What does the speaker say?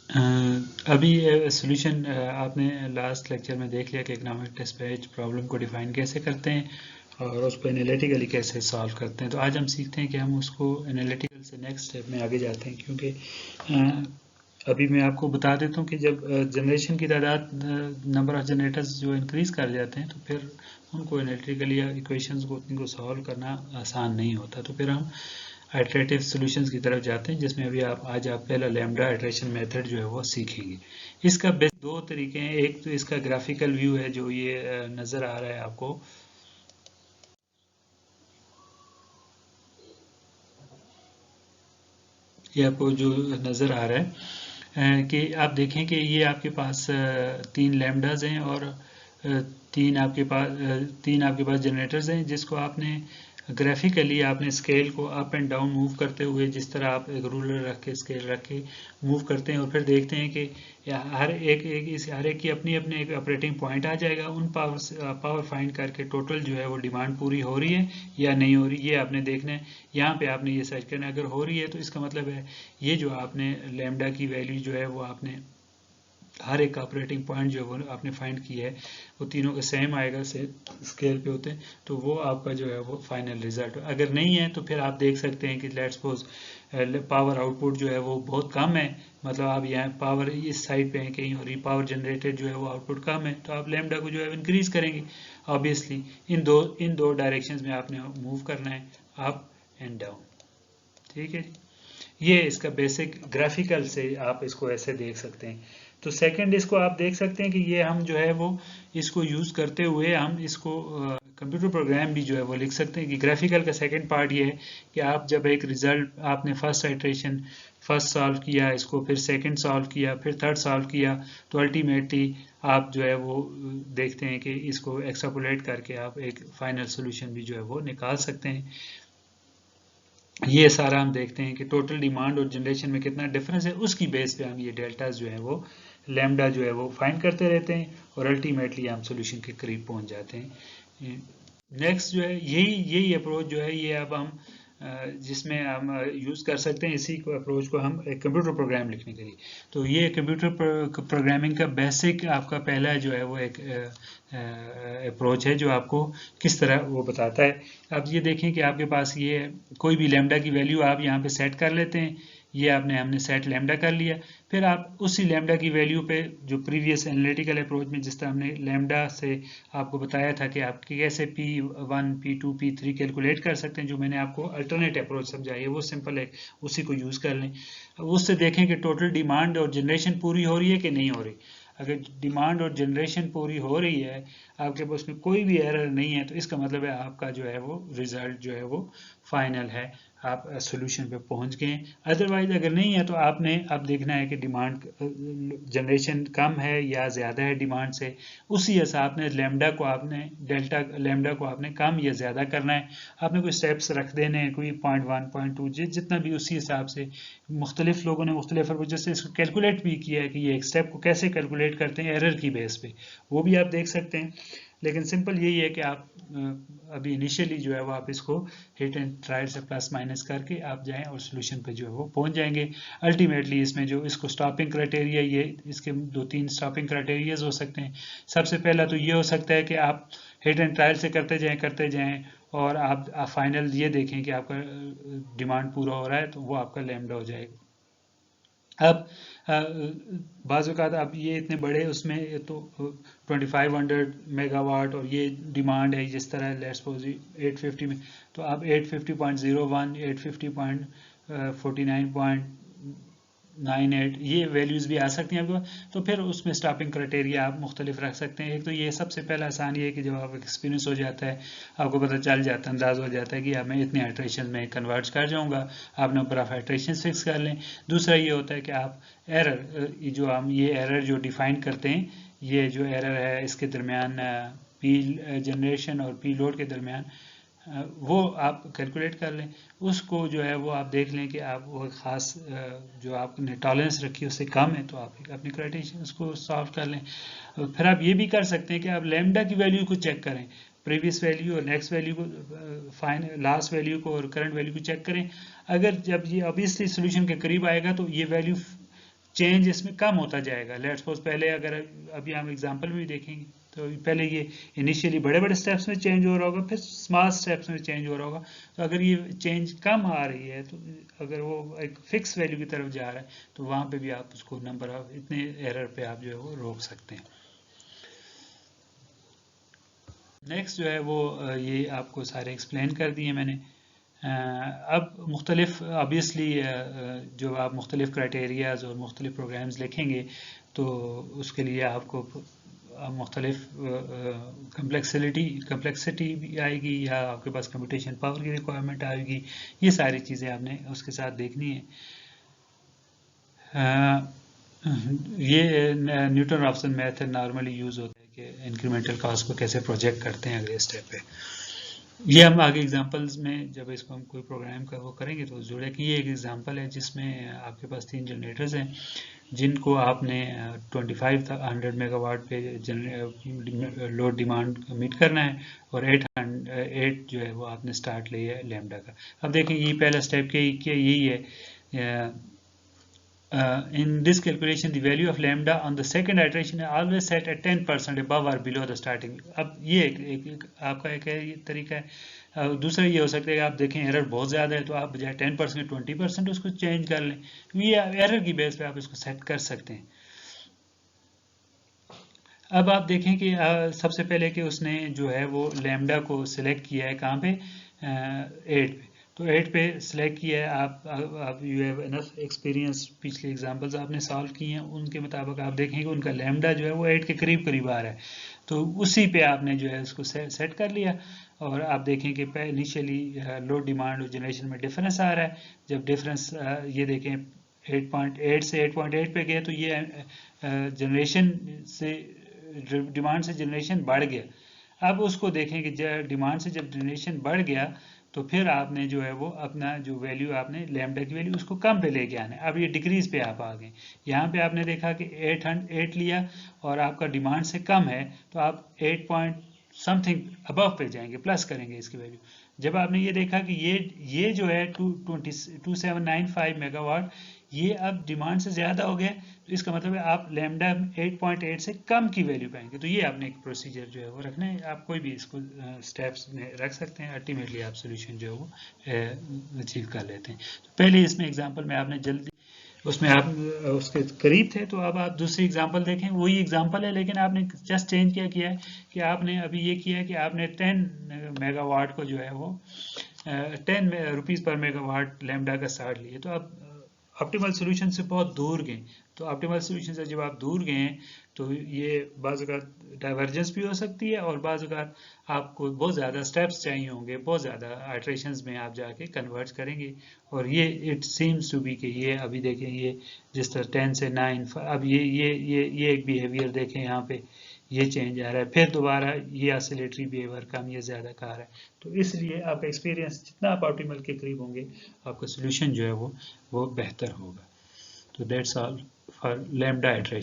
अभी सॉल्यूशन आपने last lecture में देख लिया कि इकोनॉमिक डिस्पैच प्रॉब्लम को डिफाइन कैसे करते हैं और उसको एनालिटिकली कैसे सॉल्व करते हैं। तो आज हम सीखते हैं कि हम उसको एनालिटिकल से नेक्स्ट स्टेप में आगे जाते हैं, क्योंकि अभी मैं आपको बता देता हूँ कि जब जनरेशन की तादाद, नंबर ऑफ जनरेटर्स जो इंक्रीज़ कर जाते हैं, तो फिर उनको एनालिटिकली या इक्वेशंस को उनको सॉल्व करना आसान नहीं होता। तो फिर हम आइटरेटिव सॉल्यूशंस की तरफ जाते हैं, जिसमें अभी आज आप पहला लैम्डा आइटरेशन मेथड जो है वो सीखेंगे। इसका बेस्ट दो तरीके हैं। एक तो इसका ग्राफिकल व्यू है जो ये नज़र आ रहा है आपको, ये आपको जो नज़र आ रहा है कि आप देखें कि ये आपके पास तीन लैम्डाज हैं और तीन आपके पास जनरेटर्स हैं, जिसको आपने ग्राफिकली आपने स्केल को अप एंड डाउन मूव करते हुए, जिस तरह आप एक रूलर रख के स्केल रख के मूव करते हैं, और फिर देखते हैं कि हर एक की अपनी अपनी एक ऑपरेटिंग पॉइंट आ जाएगा। उन पावर फाइंड करके टोटल जो है वो डिमांड पूरी हो रही है या नहीं हो रही, ये आपने देखना है। यहाँ पे आपने ये सर्च करना है, अगर हो रही है तो इसका मतलब है ये जो आपने लैम्डा की वैल्यू जो है वो आपने हर एक ऑपरेटिंग पॉइंट जो है वो आपने फाइंड किया है, वो तीनों के सेम आएगा, से स्केल पे होते हैं, तो वो आपका जो है वो फाइनल रिजल्ट। अगर नहीं है तो फिर आप देख सकते हैं कि लेट्स सपोज पावर आउटपुट जो है वो बहुत कम है, मतलब आप यहाँ पावर इस साइड पे है कहीं और पावर जनरेटेड जो है वो आउटपुट कम है, तो आप लैम्डा को जो है इंक्रीज करेंगे। ऑब्वियसली इन दो डायरेक्शंस में आपने मूव करना है, अप एंड डाउन। ठीक है जी, ये इसका बेसिक ग्राफिकल से आप इसको ऐसे देख सकते हैं। तो सेकंड इसको आप देख सकते हैं कि ये हम जो है वो इसको यूज़ करते हुए हम इसको कंप्यूटर प्रोग्राम भी जो है वो लिख सकते हैं। कि ग्राफिकल का सेकंड पार्ट ये है कि आप जब एक रिजल्ट आपने फर्स्ट सॉल्व किया इसको, फिर सेकंड सॉल्व किया, फिर थर्ड सॉल्व किया, तो अल्टीमेटली आप जो है वो देखते हैं कि इसको एक्सट्रापोलेट करके आप एक फाइनल सोल्यूशन भी जो है वो निकाल सकते हैं। ये सारा हम देखते हैं कि टोटल डिमांड और जनरेशन में कितना डिफरेंस है, उसकी बेस पे हम ये डेल्टास जो है वो लैम्डा जो है वो फाइंड करते रहते हैं, और अल्टीमेटली हम सोल्यूशन के करीब पहुंच जाते हैं। नेक्स्ट जो है यही अप्रोच जो है ये अब हम जिसमें हम यूज़ कर सकते हैं इसी अप्रोच को हम एक कंप्यूटर प्रोग्राम लिखने के लिए। तो ये कंप्यूटर प्रोग्रामिंग का बेसिक आपका पहला जो है वो एक अप्रोच है जो आपको किस तरह वो बताता है। अब ये देखें कि आपके पास ये कोई भी लैम्डा की वैल्यू आप यहाँ पे सेट कर लेते हैं, ये हमने सेट लैम्डा कर लिया। फिर आप उसी लैम्डा की वैल्यू पे जो प्रीवियस एनालिटिकल अप्रोच में जिस तरह हमने लैम्डा से आपको बताया था कि आप कैसे P1 P2 P3 कैलकुलेट कर सकते हैं, जो मैंने आपको अल्टरनेट अप्रोच समझाई है वो सिंपल है, उसी को यूज़ कर लें। उससे देखें कि टोटल डिमांड और जनरेशन पूरी हो रही है कि नहीं हो रही। अगर डिमांड और जनरेशन पूरी हो रही है, आपके पास में कोई भी एरर नहीं है, तो इसका मतलब है आपका जो है वो रिजल्ट जो है वो फाइनल है, आप सोल्यूशन पे पहुंच गए। अदरवाइज अगर नहीं है तो आपने अब देखना है कि डिमांड जनरेशन कम है या ज़्यादा है डिमांड से, उसी हिसाब से लैम्डा को आपने डेल्टा लैम्डा को आपने कम या ज़्यादा करना है। आपने कोई स्टेप्स रख देने हैं, कोई 0.1 0.2 जितना भी, उसी हिसाब से मुख्तलिफ लोगों ने मुख्तलिफ वजह से इसको कैलकुलेट भी किया है कि ये एक स्टेप को कैसे कैलकुलेट करते हैं एरर की बेस पे, वो भी आप देख सकते हैं। लेकिन सिंपल यही है कि आप अभी इनिशियली जो है वो आप इसको हिट एंड ट्रायल से प्लस माइनस करके आप जाएं और सोल्यूशन पे जो है वो पहुंच जाएंगे। अल्टीमेटली इसमें जो इसको स्टॉपिंग क्राइटेरिया, ये इसके 2-3 स्टॉपिंग क्राइटेरियाज हो सकते हैं। सबसे पहला तो ये हो सकता है कि आप हिट एंड ट्रायल से करते जाएं और आप फाइनल ये देखें कि आपका डिमांड पूरा हो रहा है, तो वो आपका लैम्डा हो जाएगा। अब बाज़-औक़ात अब ये इतने बड़े उसमें तो 2500 मेगावाट और ये डिमांड है जिस तरह लेट्स सपोज 850 में, तो आप 850.01 850.49.98 ये वैल्यूज़ भी आ सकती हैं आपके पास। तो फिर उसमें स्टॉपिंग क्राइटेरिया आप मुख्तलिफ रख सकते हैं। एक तो ये सबसे पहला आसान ये है कि जब आप एक्सपीरियंस हो जाता है, आपको पता चल जाता है, अंदाज़ हो जाता है कि अब मैं इतने हाइड्रेशन में कन्वर्ट कर जाऊंगा, आप नंबर ऑफ हाइड्रेशन फिक्स कर लें। दूसरा ये होता है कि आप एरर, जो हम ये एरर जो डिफाइन करते हैं, ये जो एरर है इसके दरमियान पी जनरेशन और पी लोड के दरमियान, वो आप कैलकुलेट कर लें। उसको जो है वो आप देख लें कि आप वो ख़ास जो आपने टॉलरेंस रखी है उससे कम है, तो आप अपनी क्राइटेरिया उसको सॉल्व कर लें। फिर आप ये भी कर सकते हैं कि आप लैम्डा की वैल्यू को चेक करें, प्रीवियस वैल्यू और नेक्स्ट वैल्यू को, लास्ट वैल्यू को और करंट वैल्यू को चेक करें। अगर जब ये ऑब्वियसली सोल्यूशन के करीब आएगा तो ये वैल्यू चेंज इसमें कम होता जाएगा। लेट्स सपोज पहले अगर अभी हम एग्जांपल में भी देखेंगे तो पहले ये इनिशियली बड़े बड़े स्टेप्स में चेंज हो रहा होगा, फिर स्मॉल स्टेप्स में चेंज हो रहा होगा। तो अगर ये चेंज कम आ रही है, तो अगर वो एक फिक्स वैल्यू की तरफ जा रहा है, तो वहाँ पे भी आप उसको नंबर ऑफ इतने एरर पे आप जो है वो रोक सकते हैं। नेक्स्ट जो है वो ये आपको सारे एक्सप्लेन कर दिए मैंने। अब मुख्तलिफ ऑब्वियसली जो आप मुख्तलिफ क्राइटेरियाज और मुख्तलिफ प्रोग्राम्स लिखेंगे तो उसके लिए आपको मुख्तलिफ कम्प्लेक्सिटी भी आएगी, या आपके पास कंप्यूटेशन पावर की रिक्वायरमेंट आएगी। ये सारी चीज़ें आपने उसके साथ देखनी है। ये न्यूटन रॉफ्सन मेथड नॉर्मली यूज़ होता है कि इंक्रीमेंटल कॉस्ट को कैसे प्रोजेक्ट करते हैं अगले स्टेप पे। ये हम आगे एग्जांपल्स में जब इसको हम कोई प्रोग्राम का वो करेंगे तो जुड़े कि ये एक एग्जांपल है जिसमें आपके पास 3 जनरेटर्स हैं जिनको आपने 2500 मेगावाट पे लोड डिमांड मीट करना है, और 8 जो है वो आपने स्टार्ट लिया है लैम्डा का। अब देखें ये पहला स्टेप क्या यही है, in this calculation the value of lambda on the second iteration is always set at 10% above or below the starting। अब ये एक आपका एक ये तरीका है। दूसरा ये हो सकता है कि आप देखें एरर बहुत ज़्यादा है तो आप बजाय 10% 20% उसको चेंज कर लें। ये एरर की बेस पे आप इसको सेट कर सकते हैं। अब आप देखें कि सबसे पहले कि उसने जो है वो लैम्डा को सिलेक्ट किया है कहाँ पे, 8 पे। तो 8 पे सिलेक्ट किया है। आप यू हैव इनफ एक्सपीरियंस, पिछले एग्जांपल्स आपने सॉल्व किए हैं उनके मुताबिक आप देखेंगे उनका लैम्डा जो है वो 8 के करीब करीब आ रहा है। तो उसी पे आपने जो है उसको सेट कर लिया, और आप देखें कि इनिशियली लोड डिमांड और जनरेशन में डिफरेंस आ रहा है। जब डिफरेंस ये देखें 8.8 से 8.8 पे गए तो ये जनरेशन से डिमांड से जनरेशन बढ़ गया। अब उसको देखें कि डिमांड से जब जनरेशन बढ़ गया तो फिर आपने जो है वो अपना जो वैल्यू आपने लैम्डा की वैल्यू उसको कम पे लेके आना है। अब ये डिक्रीज पे आप आ गए। यहाँ पे आपने देखा कि 8 लिया और आपका डिमांड से कम है, तो आप 8 पॉइंट समथिंग अबव पे जाएंगे, प्लस करेंगे इसकी वैल्यू। जब आपने ये देखा कि ये जो है 2795 मेगावाट ये अब डिमांड से ज़्यादा हो गया, तो इसका मतलब है आप लैम्डा 8.8 से कम की वैल्यू पाएंगे। तो ये आपने एक प्रोसीजर जो है वो रखना है। आप कोई भी इसको स्टेप्स में रख सकते हैं, अल्टीमेटली आप सोल्यूशन जो है वो अचीव कर लेते हैं। तो पहले इसमें एग्जांपल में आपने जल्दी उसमें आप उसके करीब थे, तो अब आप दूसरी एग्जांपल देखें, वही एग्जांपल है लेकिन आपने जस्ट चेंज क्या किया है कि आपने अभी ये किया है कि आपने 10 मेगावाट को जो है वो 10 रुपीज़ पर मेगावाट लैम्डा का स्टार्ट लिए। तो अब ऑप्टिमल सोल्यूशन से बहुत दूर गए। तो ऑप्टिमल सोल्यूशन से जब आप दूर गए तो ये बाज़ औक़ात डाइवर्जेंस भी हो सकती है, और बाज़ औक़ात आपको बहुत ज़्यादा स्टेप्स चाहिए होंगे, बहुत ज़्यादा आइट्रेशंस में आप जाके कन्वर्ट करेंगे। और ये इट सीम्स टू बी कि ये अभी देखें ये जिस तरह 10 से 9, अब ये एक बिहेवियर देखें यहाँ पे ये चेंज आ रहा है, फिर दोबारा ये ऑसिलेटरी बिहेवियर कम या ज़्यादा का आ रहा है। तो इसलिए आपका एक्सपीरियंस जितना आप ऑप्टिमल के करीब होंगे आपका सोल्यूशन जो है वो बेहतर होगा। तो that's all for lambda iteration.